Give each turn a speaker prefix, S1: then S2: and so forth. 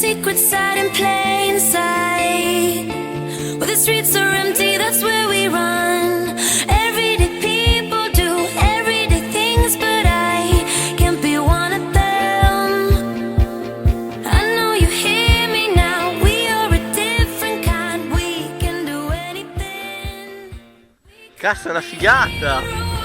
S1: secret side in plain sight. Where the streets are empty, that's where we run. Everyday people do everyday things, but I can't be one of them. I know you hear me now, we are a different kind, we can do anything.
S2: Cazzo, è una figata!